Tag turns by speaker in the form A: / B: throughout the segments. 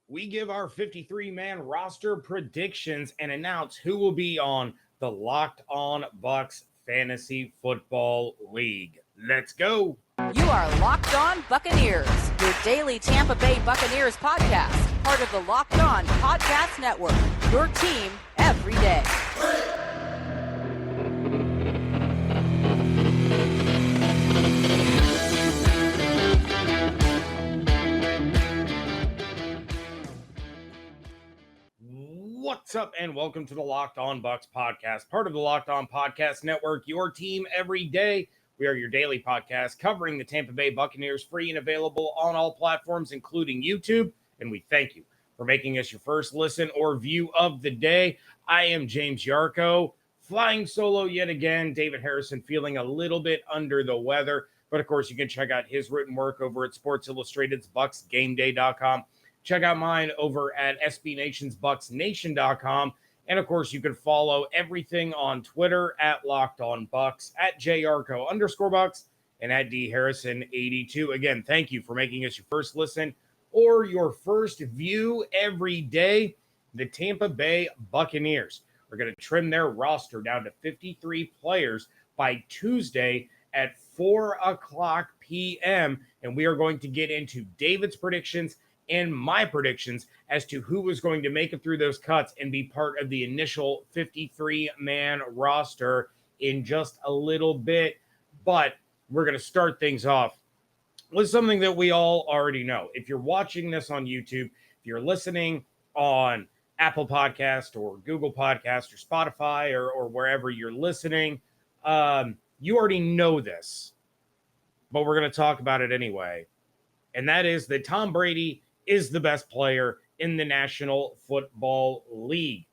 A: we give our 53-man roster predictions and announce who will be on the Locked On Bucs Fantasy Football League. Let's go.
B: You are Locked On Buccaneers, your daily Tampa Bay Buccaneers podcast, part of the Locked On Podcast Network, your team every day.
A: What's up, and welcome to the Locked On Bucs Podcast, part of the Locked On Podcast Network, your team every day. We are your daily podcast covering the Tampa Bay Buccaneers, free and available on all platforms, including YouTube, and we thank you for making us your first listen or view of the day. I am James Yarcho, flying solo yet again. David Harrison feeling a little bit under the weather, but of course you can check out his written work over at Sports Illustrated's BucsGameDay.com. Check out mine over at SBNationsBucsNation.com. And, of course, you can follow everything on Twitter at Locked On Bucs, at JYarcho_Bucs, and at DHarrison82. Again, thank you for making us your first listen or your first view every day. The Tampa Bay Buccaneers are going to trim their roster down to 53 players by Tuesday at 4 o'clock p.m. And we are going to get into David's predictions and my predictions as to who was going to make it through those cuts and be part of the initial 53-man roster in just a little bit. But we're going to start things off with something that we all already know. If you're watching this on YouTube, if you're listening on Apple Podcast or Google Podcast or Spotify or wherever you're listening, you already know this, but we're going to talk about it anyway. And that is that Tom Brady is the best player in the National Football League.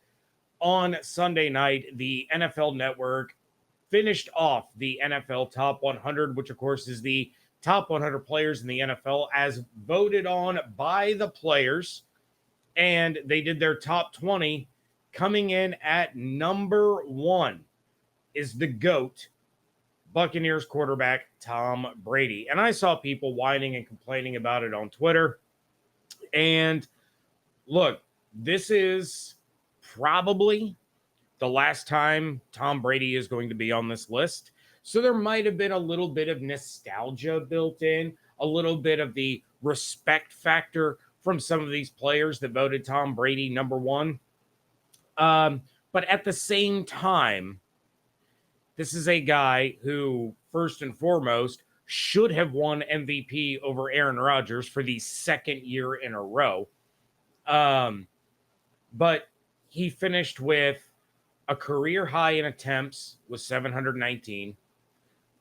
A: On Sunday night, the NFL Network finished off the NFL Top 100, which, of course, is the top 100 players in the NFL as voted on by the players. And they did their top 20. Coming in at number one is the GOAT, Buccaneers quarterback Tom Brady. And I saw people whining and complaining about it on Twitter. And look, this is probably the last time Tom Brady is going to be on this list. So there might have been a little bit of nostalgia built in, a little bit of the respect factor from some of these players that voted Tom Brady number one. But at the same time, this is a guy who, first and foremost, should have won MVP over Aaron Rodgers for the second year in a row. But he finished with a career high in attempts with 719,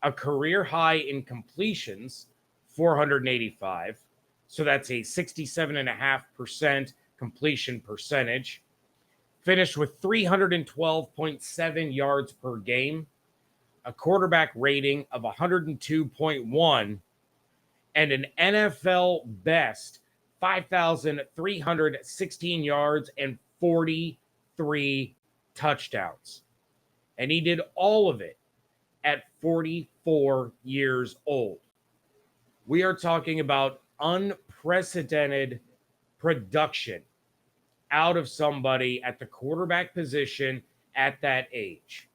A: a career high in completions, 485. So that's a 67.5% completion percentage. Finished with 312.7 yards per game, a quarterback rating of 102.1, and an NFL best 5,316 yards and 43 touchdowns. And he did all of it at 44 years old. We are talking about unprecedented production out of somebody at the quarterback position at that age.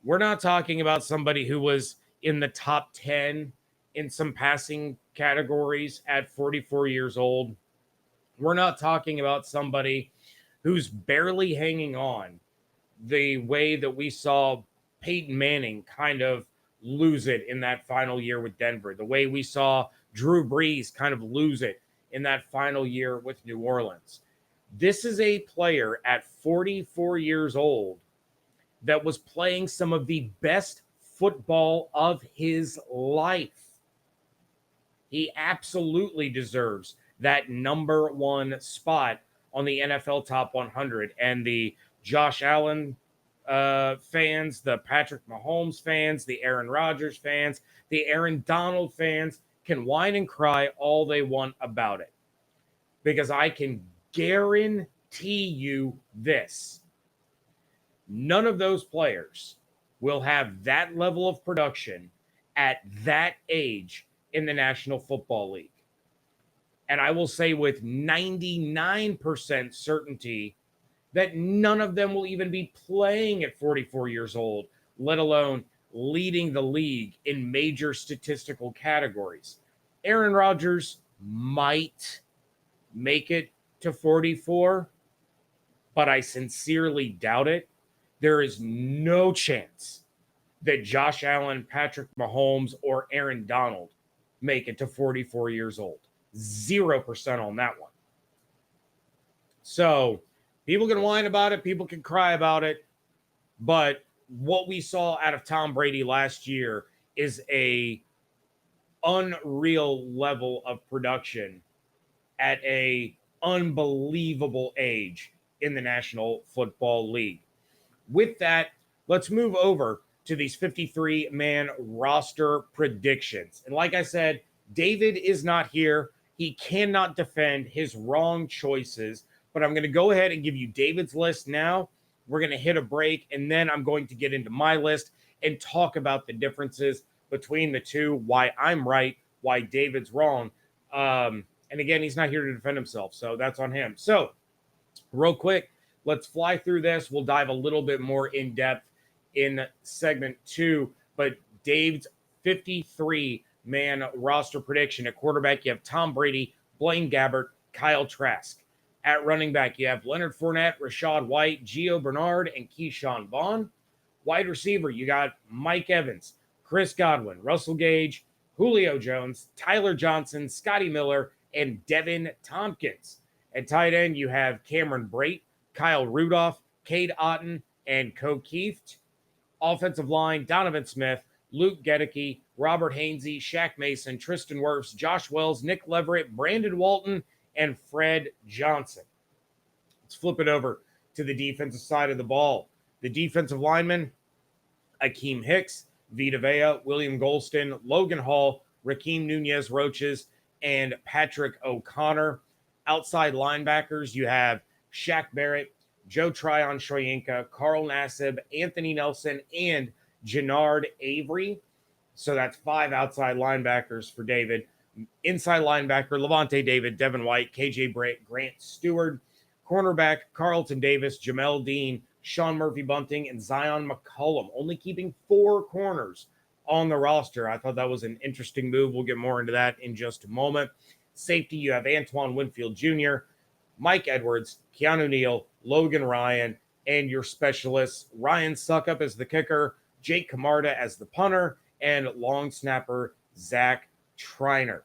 A: We're not talking about somebody who was in the top 10 in some passing categories at 44 years old. We're not talking about somebody who's barely hanging on the way that we saw Peyton Manning kind of lose it in that final year with Denver, the way we saw Drew Brees kind of lose it in that final year with New Orleans. This is a player at 44 years old that was playing some of the best football of his life. He absolutely deserves that number one spot on the NFL Top 100. And the Josh Allen fans, the Patrick Mahomes fans, the Aaron Rodgers fans, the Aaron Donald fans can whine and cry all they want about it. Because I can guarantee you this. None of those players will have that level of production at that age in the National Football League. And I will say with 99% certainty that none of them will even be playing at 44 years old, let alone leading the league in major statistical categories. Aaron Rodgers might make it to 44, but I sincerely doubt it. There is no chance that Josh Allen, Patrick Mahomes, or Aaron Donald make it to 44 years old. 0% on that one. So people can whine about it. People can cry about it. But what we saw out of Tom Brady last year is a unreal level of production at a unbelievable age in the National Football League. With that, let's move over to these 53-man roster predictions. And like I said, David is not here. He cannot defend his wrong choices, but I'm going to go ahead and give you David's list now. We're going to hit a break, and then I'm going to get into my list and talk about the differences between the two, why I'm right, why David's wrong. And again, he's not here to defend himself, so that's on him. So real quick, let's fly through this. We'll dive a little bit more in depth in segment 2, but Dave's 53-man roster prediction. At quarterback, you have Tom Brady, Blaine Gabbert, Kyle Trask. At running back, you have Leonard Fournette, Rachaad White, Gio Bernard, and Keyshawn Vaughn. Wide receiver, you got Mike Evans, Chris Godwin, Russell Gage, Julio Jones, Tyler Johnson, Scotty Miller, and Devin Tompkins. At tight end, you have Cameron Brate, Kyle Rudolph, Cade Otton, and Co Kieft. Offensive line, Donovan Smith, Luke Gedeke, Robert Hainsey, Shaq Mason, Tristan Wirfs, Josh Wells, Nick Leverett, Brandon Walton, and Fred Johnson. Let's flip it over to the defensive side of the ball. The defensive linemen, Akeem Hicks, Vita Vea, William Golston, Logan Hall, Rakeem Nunez-Roches, and Patrick O'Connor. Outside linebackers, you have Shaq Barrett, Joe Tryon-Shoyinka, Carl Nassib, Anthony Nelson, and Jannard Avery. So that's 5 outside linebackers for David. Inside linebacker, Levante David, Devin White, KJ Grant Stewart. Cornerback, Carlton Davis, Jamel Dean, Sean Murphy-Bunting, and Zion McCollum. Only keeping 4 corners on the roster. I thought that was an interesting move. We'll get more into that in just a moment. Safety, you have Antoine Winfield Jr., Mike Edwards, Keanu Neal, Logan Ryan, and your specialists, Ryan Suckup as the kicker, Jake Camarda as the punter, and long snapper, Zach Triner.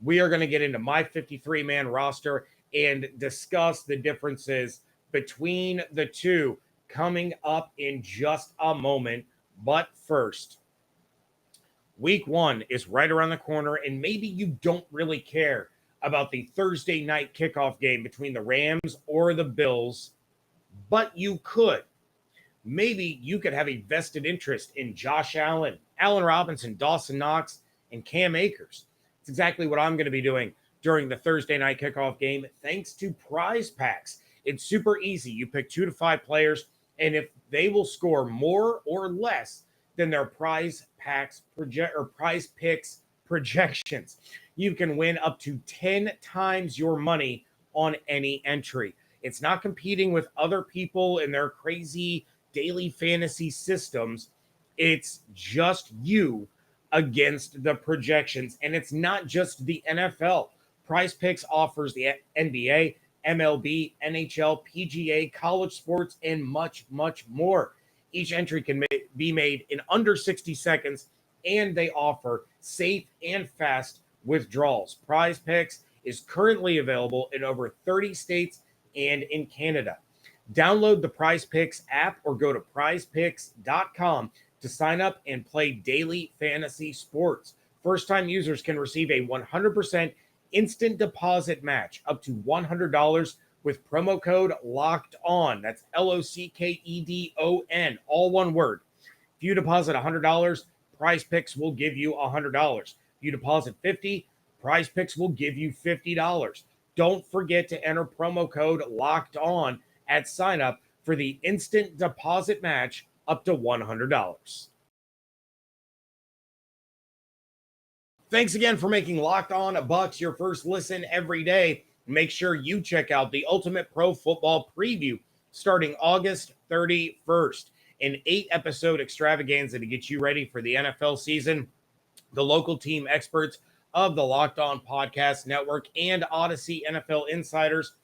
A: We are going to get into my 53-man roster and discuss the differences between the two coming up in just a moment. But first, week 1 is right around the corner, and maybe you don't really care about the Thursday night kickoff game between the Rams or the Bills, but you could. Maybe you could have a vested interest in Josh Allen, Allen Robinson, Dawson Knox, and Cam Akers. It's exactly what I'm going to be doing during the Thursday night kickoff game, thanks to Prize Packs. It's super easy. You pick 2 to 5 players, and if they will score more or less than their Prize Picks projections, you can win up to 10 times your money on any entry. It's not competing with other people in their crazy daily fantasy systems. It's just you against the projections. And it's not just the NFL. Prize Picks offers the NBA, MLB, NHL, PGA, college sports, and much, much more. Each entry can be made in under 60 seconds, and they offer safe and fast withdrawals. Prize Picks is currently available in over 30 states and in Canada. Download the Prize Picks app or go to prizepicks.com to sign up and play daily fantasy sports. First-time users can receive a 100% instant deposit match up to $100 with promo code Locked On. That's LOCKEDON, all one word. If you deposit $100, Prize Picks will give you $100. If you deposit $50, Prize Picks will give you $50. Don't forget to enter promo code Locked On at sign up for the instant deposit match up to $100. Thanks again for making Locked On Bucs your first listen every day. Make sure you check out the Ultimate Pro Football Preview starting August 31st, an 8-episode extravaganza to get you ready for the NFL season. The local team experts of the Locked On Podcast Network and Odyssey NFL Insiders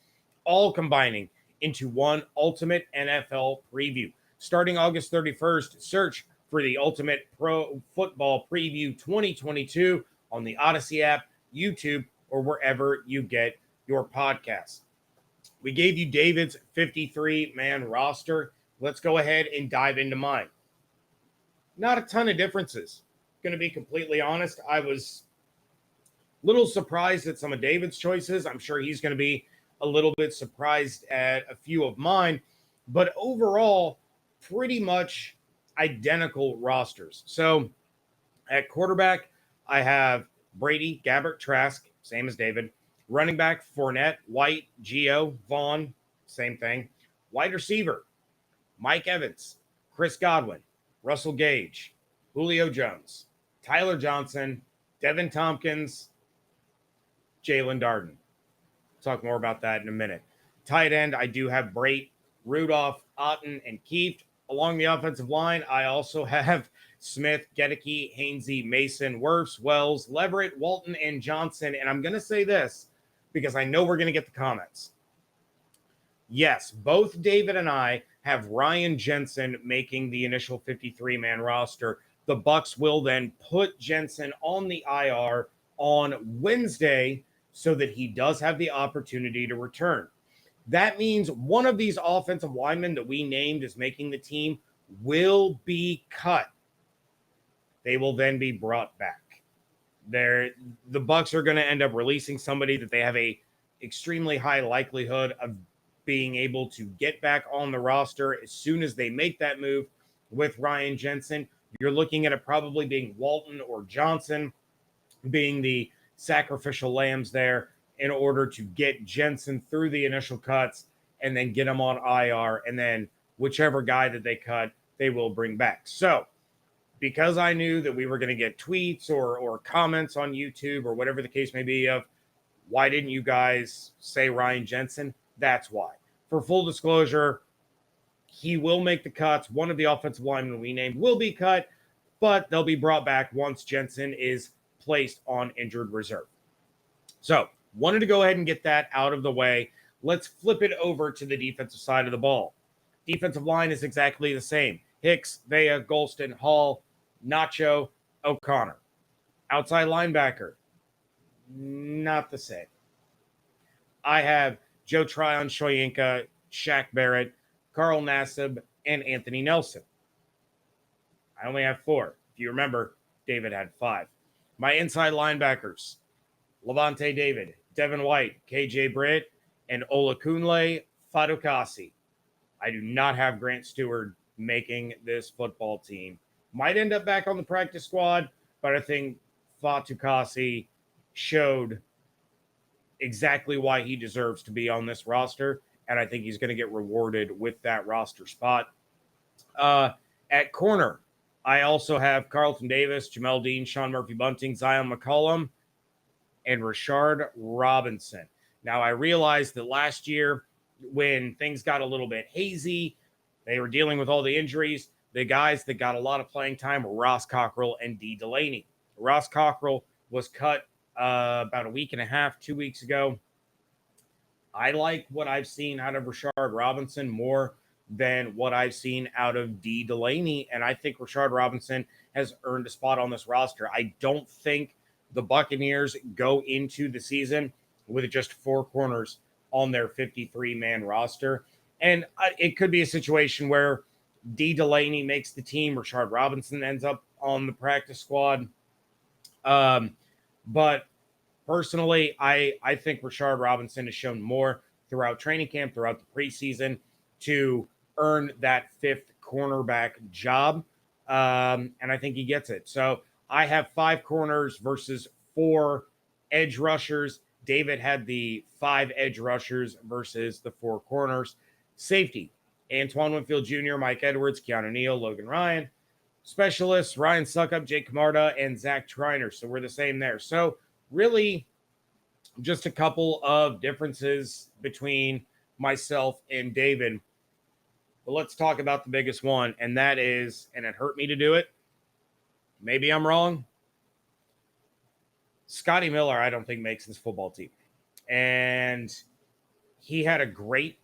A: all combining into one ultimate NFL preview. Starting August 31st, search for the Ultimate Pro Football Preview 2022 on the Odyssey app, YouTube, or wherever you get your podcasts. We gave you David's 53-man roster. Let's go ahead and dive into mine. Not a ton of differences. Going to be completely honest, I was a little surprised at some of David's choices. I'm sure he's going to be a little bit surprised at a few of mine, but overall, pretty much identical rosters. So at quarterback, I have Brady, Gabbert, Trask, same as David. Running back, Fournette, White, Gio, Vaughn, same thing. Wide receiver, Mike Evans, Chris Godwin, Russell Gage, Julio Jones, Tyler Johnson, Devin Tompkins, Jaelon Darden. Talk more about that in a minute. Tight end, I do have Brait, Rudolph, Otten, and Keeft. Along the offensive line, I also have Smith, Gedeke, Hainsey, Mason, Wirfs, Wells, Leverett, Walton, and Johnson. And I'm going to say this because I know we're going to get the comments. Yes, both David and I have Ryan Jensen making the initial 53-man roster. The Bucs will then put Jensen on the IR on Wednesday so that he does have the opportunity to return. That means one of these offensive linemen that we named as making the team will be cut. They will then be brought back. The Bucs are going to end up releasing somebody that they have a extremely high likelihood of being able to get back on the roster as soon as they make that move with Ryan Jensen. You're looking at it probably being Walton or Johnson being the sacrificial lambs there in order to get Jensen through the initial cuts and then get him on IR. And then whichever guy that they cut, they will bring back. So because I knew that we were going to get tweets or comments on YouTube or whatever the case may be of, why didn't you guys say Ryan Jensen? That's why. For full disclosure, he will make the cuts. One of the offensive linemen we named will be cut, but they'll be brought back once Jensen is placed on injured reserve. So wanted to go ahead and get that out of the way. Let's flip it over to the defensive side of the ball. Defensive line is exactly the same. Hicks, Vea, Golston, Hall, Nacho, O'Connor. Outside linebacker, not the same. I have Joe Tryon, Shoyinka, Shaq Barrett, Carl Nassib, and Anthony Nelson. I only have 4. If you remember, David had 5. My inside linebackers, Levante David, Devin White, KJ Britt, and Olakunle Fatukasi. I do not have Grant Stewart making this football team. Might end up back on the practice squad, but I think Fatukasi showed exactly why he deserves to be on this roster, and I think he's going to get rewarded with that roster spot. At corner, I also have Carlton Davis, Jamel Dean, Sean Murphy-Bunting, Zion McCollum, and Rashard Robinson. Now, I realized that last year when things got a little bit hazy, they were dealing with all the injuries. The guys that got a lot of playing time were Ross Cockrell and Dee Delaney. Ross Cockrell was cut about a week and a half, 2 weeks ago. I like what I've seen out of Rashard Robinson more than what I've seen out of Dee Delaney, and I think Rashard Robinson has earned a spot on this roster. I don't think the Buccaneers go into the season with just 4 corners on their 53-man roster. And it could be a situation where Dee Delaney makes the team, Rashard Robinson ends up on the practice squad. But personally, I think Rashard Robinson has shown more throughout training camp, throughout the preseason, to earn that 5th cornerback job. And I think he gets it. So I have 5 corners versus 4 edge rushers. David had the 5 edge rushers versus the 4 corners. Safety, Antoine Winfield Jr., Mike Edwards, Keanu Neal, Logan Ryan. specialists, Ryan Suckup, Jake Camarda, and Zach Triner. So we're the same there. So really just a couple of differences between myself and David. But let's talk about the biggest one, and that is, and it hurt me to do it, maybe I'm wrong, Scotty Miller, I don't think makes this football team. And he had a great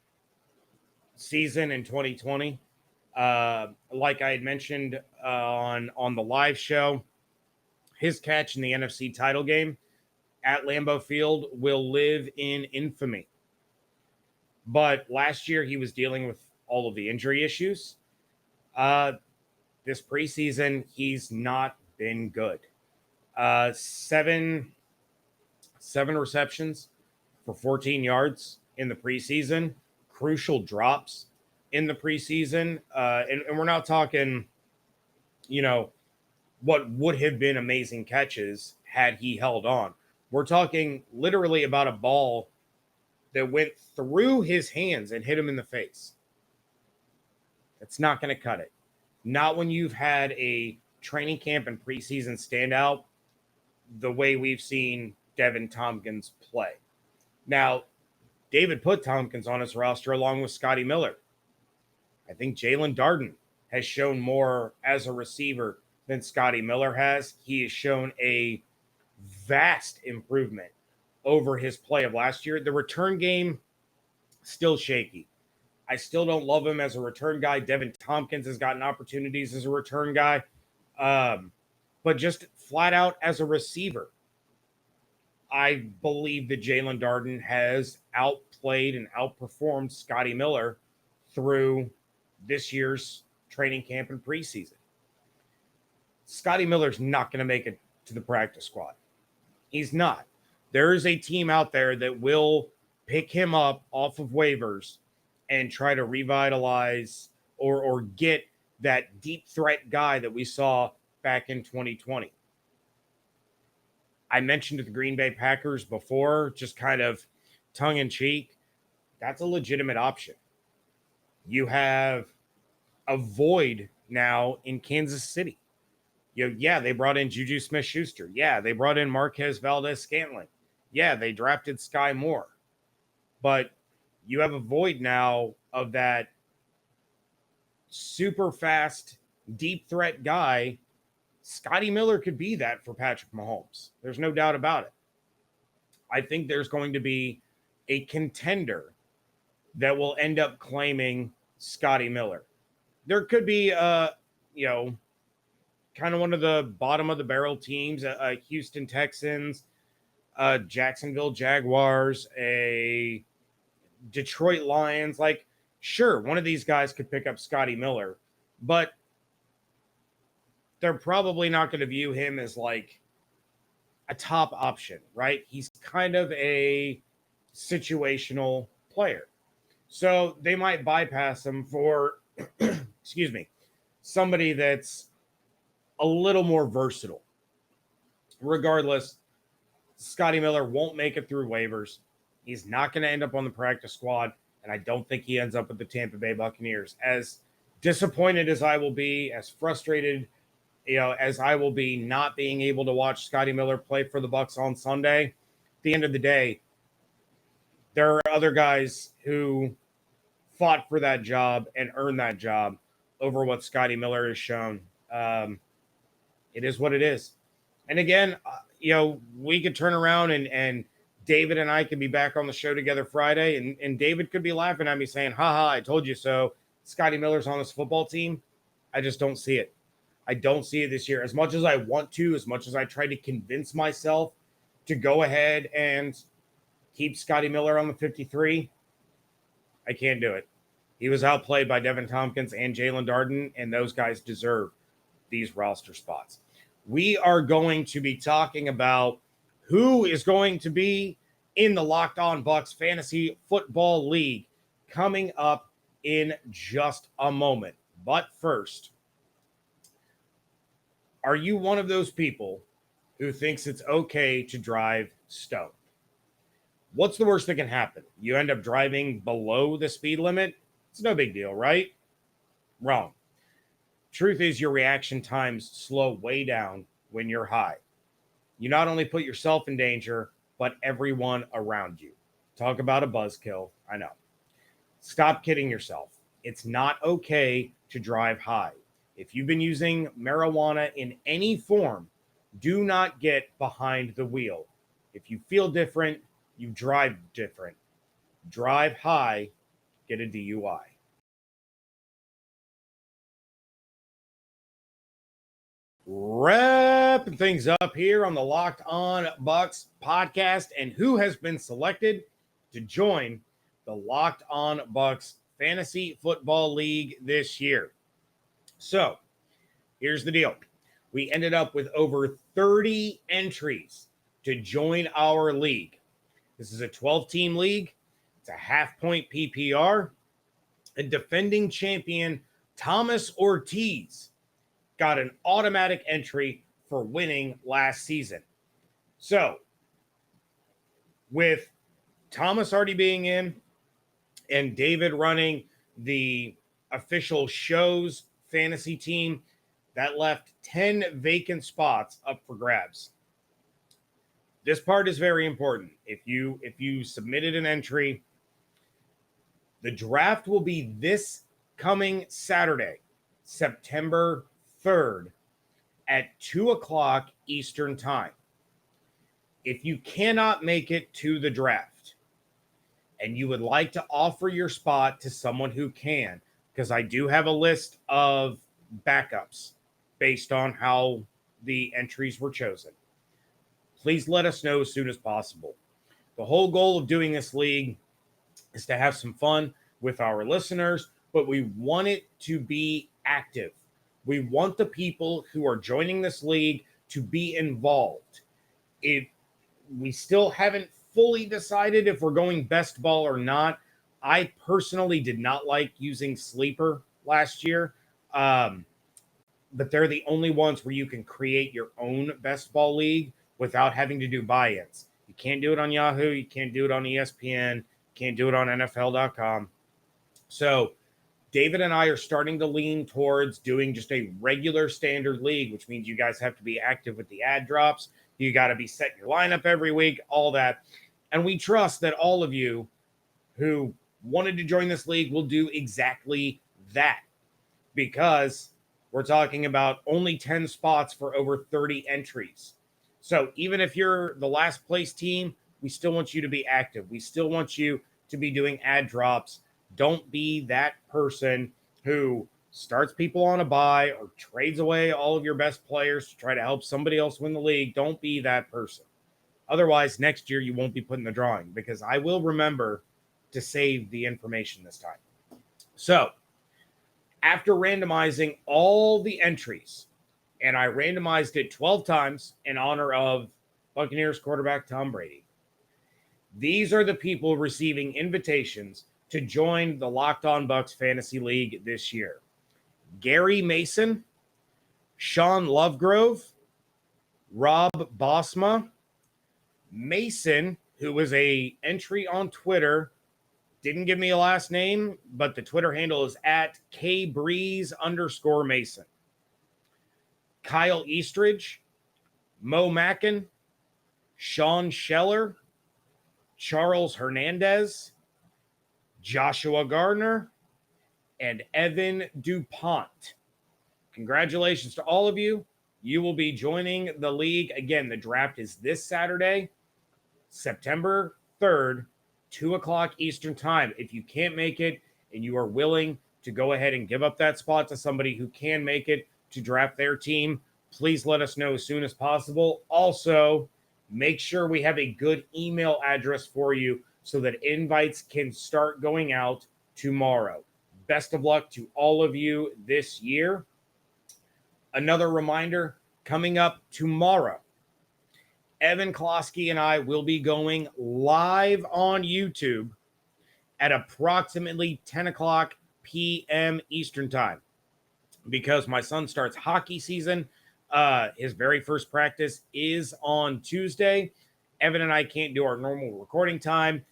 A: season in 2020. Like I had mentioned on the live show, his catch in the NFC title game at Lambeau Field will live in infamy. But last year he was dealing with all of the injury issues. This preseason, he's not been good. Seven receptions for 14 yards in the preseason. Crucial drops in the preseason. And we're not talking, what would have been amazing catches had he held on. We're talking literally about a ball that went through his hands and hit him in the face. That's not going to cut it. Not when you've had a training camp and preseason standout the way we've seen Devin Tompkins play. Now, David put Tompkins on his roster along with Scotty Miller. I think Jaelon Darden has shown more as a receiver than Scotty Miller has. He has shown a vast improvement over his play of last year. The return game, still shaky. I still don't love him as a return guy. Devin Tompkins has gotten opportunities as a return guy. But just flat out as a receiver, I believe that Jaelon Darden has outplayed and outperformed Scotty Miller through this year's training camp and preseason. Scotty Miller's not going to make it to the practice squad. He's not. There is a team out there that will pick him up off of waivers and try to revitalize or get that deep threat guy that we saw back in 2020. I mentioned the Green Bay Packers before, just kind of tongue-in-cheek. That's a legitimate option. You have a void now in Kansas City. They brought in Juju Smith-Schuster. Yeah, they brought in Marquez Valdez-Scantling. Yeah, they drafted Sky Moore. But you have a void now of that super fast, deep threat guy. Scotty Miller could be that for Patrick Mahomes. There's no doubt about it. I think there's going to be a contender that will end up claiming Scotty Miller. There could be, kind of one of the bottom of the barrel teams, Houston Texans, Jacksonville Jaguars, a Detroit Lions. Like, sure, one of these guys could pick up Scotty Miller, but they're probably not going to view him as like a top option, right? He's kind of a situational player. So they might bypass him for, somebody that's a little more versatile. Regardless, Scotty Miller won't make it through waivers. He's not going to end up on the practice squad, and I don't think he ends up with the Tampa Bay Buccaneers. As disappointed as I will be, as frustrated, as I will be not being able to watch Scotty Miller play for the Bucs on Sunday, at the end of the day, there are other guys who fought for that job and earned that job over what Scotty Miller has shown. It is what it is. And again, we could turn around and David and I could be back on the show together Friday, and David could be laughing at me saying, haha, I told you so. Scotty Miller's on this football team. I just don't see it. I don't see it this year. As much as I want to, as much as I try to convince myself to go ahead and keep Scotty Miller on the 53, I can't do it. He was outplayed by Devin Tompkins and Jaelon Darden, and those guys deserve these roster spots. We are going to be talking about who is going to be in the Locked On Bucs Fantasy Football League coming up in just a moment. But first, are you one of those people who thinks it's okay to drive stoned? What's the worst that can happen? You end up driving below the speed limit? It's no big deal, right? Wrong. Truth is, your reaction times slow way down when you're high. You not only put yourself in danger, but everyone around you. Talk about a buzzkill. I know. Stop kidding yourself. It's not okay to drive high. If you've been using marijuana in any form, do not get behind the wheel. If you feel different, you drive different. Drive high, get a DUI. Wrapping things up here on the Locked On Bucs podcast, and who has been selected to join the Locked On Bucs Fantasy Football League this year. So, here's the deal. We ended up with over 30 entries to join our league. This is a 12-team league. It's a half-point PPR. And defending champion Thomas Ortiz got an automatic entry for winning last season. So, with Thomas already being in and David running the official show's fantasy team, that left 10 vacant spots up for grabs. This part is very important. If you submitted an entry, the draft will be this coming Saturday, September 3rd at 2 o'clock Eastern Time. If you cannot make it to the draft and you would like to offer your spot to someone who can, because I do have a list of backups based on how the entries were chosen, please let us know as soon as possible. The whole goal of doing this league is to have some fun with our listeners, but we want it to be active. We want the people who are joining this league to be involved. We still haven't fully decided if we're going best ball or not. I personally did not like using Sleeper last year, but they're the only ones where you can create your own best ball league without having to do buy-ins. You can't do it on Yahoo. You can't do it on ESPN. You can't do it on NFL.com. So David and I are starting to lean towards doing just a regular standard league, which means you guys have to be active with the ad drops. You got to be setting your lineup every week, all that. And we trust that all of you who wanted to join this league will do exactly that, because we're talking about only 10 spots for over 30 entries. So even if you're the last place team, we still want you to be active. We still want you to be doing ad drops. Don't be that person who starts people on a bye or trades away all of your best players to try to help somebody else win the league. Don't be that person. Otherwise, next year you won't be put in the drawing, because I will remember to save the information this time. So, after randomizing all the entries, and I randomized it 12 times in honor of Buccaneers quarterback Tom Brady, these are the people receiving invitations to join the Locked On Bucs Fantasy League this year. Gary Mason, Sean Lovegrove, Rob Bosma, Mason, who was a entry on Twitter, didn't give me a last name, but the Twitter handle is at @KBreeze_Mason. Kyle Eastridge, Mo Mackin, Sean Scheller, Charles Hernandez, Joshua Gardner, and Evan DuPont. Congratulations to all of you. You will be joining the league. Again, the draft is this Saturday, September 3rd, 2 o'clock Eastern Time. If you can't make it and you are willing to go ahead and give up that spot to somebody who can make it to draft their team, please let us know as soon as possible. Also, make sure we have a good email address for you so that invites can start going out tomorrow. Best of luck to all of you this year. Another reminder, coming up tomorrow, Evan Klosky and I will be going live on YouTube at approximately 10 o'clock p.m. Eastern Time, because my son starts hockey season. His very first practice is on Tuesday. Evan and I can't do our normal recording time,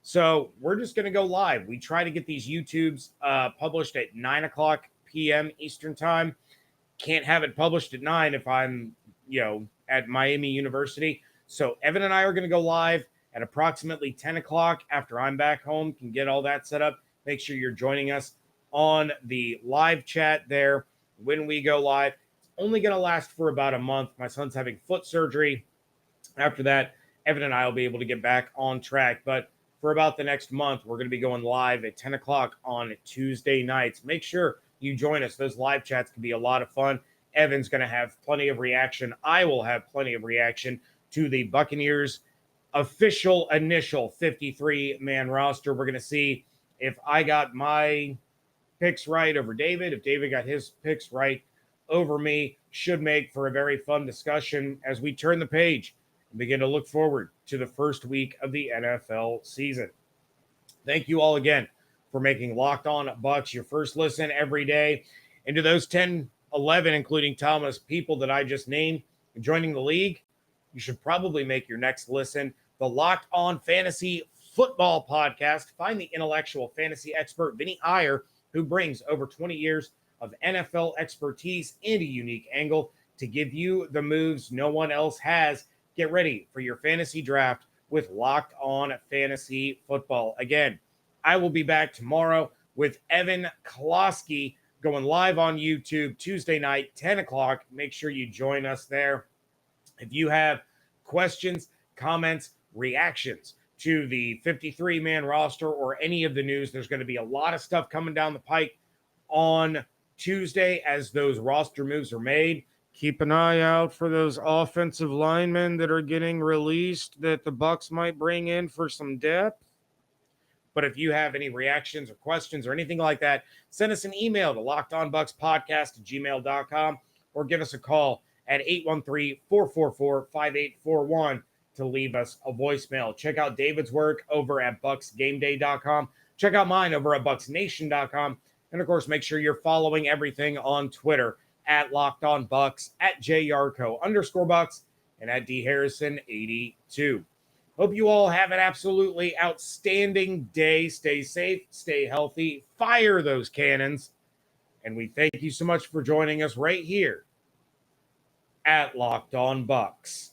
A: so we're just going to go live. We try to get these YouTubes published at 9 o'clock p.m. Eastern time. Can't have it published at 9 if I'm, at Miami University. So Evan and I are going to go live at approximately 10 o'clock after I'm back home, can get all that set up. Make sure you're joining us on the live chat there when we go live. It's only going to last for about a month. My son's having foot surgery. After that, Evan and I will be able to get back on track. But for about the next month, we're going to be going live at 10 o'clock on Tuesday nights. Make sure you join us. Those live chats can be a lot of fun. Evan's going to have plenty of reaction. I will have plenty of reaction to the Buccaneers' official initial 53-man roster. We're going to see if I got my picks right over David, if David got his picks right over me. Should make for a very fun discussion as we turn the page and begin to look forward to the first week of the NFL season. Thank you all again for making Locked On Bucs your first listen every day. And to those 10, 11, including Thomas, people that I just named joining the league, you should probably make your next listen the Locked On Fantasy Football Podcast. Find the intellectual fantasy expert Vinny Iyer, who brings over 20 years of NFL expertise and a unique angle to give you the moves no one else has. Get ready for your fantasy draft with Locked On Fantasy Football. Again, I will be back tomorrow with Evan Klosky going live on YouTube Tuesday night, 10 o'clock. Make sure you join us there. If you have questions, comments, reactions to the 53-man roster or any of the news, there's going to be a lot of stuff coming down the pike on Tuesday as those roster moves are made. Keep an eye out for those offensive linemen that are getting released that the Bucs might bring in for some depth. But if you have any reactions or questions or anything like that, send us an email to lockedonbuckspodcast@gmail.com or give us a call at 813-444-5841 to leave us a voicemail. Check out David's work over at bucksgameday.com. Check out mine over at bucksnation.com. And, of course, make sure you're following everything on Twitter at Locked On Bucs, at @Yarcho_Bucs, and at DHarrison82. Hope you all have an absolutely outstanding day. Stay safe, stay healthy, fire those cannons. And we thank you so much for joining us right here at Locked On Bucs.